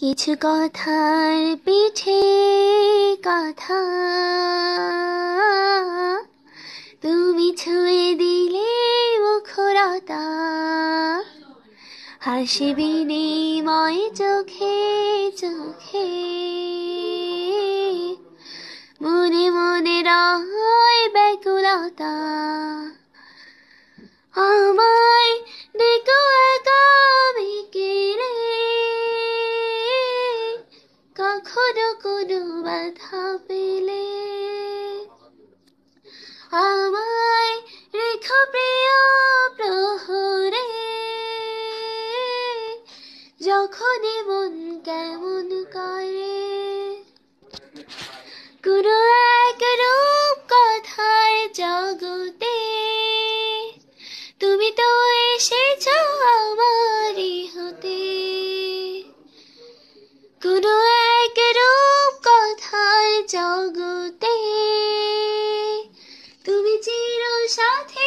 কিছু কথার পিছে কথা তুমি ছুঁয়ে দিলে মুখরতা হাসি বিনিময় চোখে চোখে মনে মনে রয় ব্যাকুলতা আমায় ডেকো একা বিকেলে কখনো কোনো বাধা পেলে আমায় রেখো প্রিয় প্রহরে যখনই মন কেমন করে কোনো এক রূপ কথার জগতে তুমি তো এসেছো আমারই হতে কোনো এক রূপ কথার জগতে তুমি চির সাথী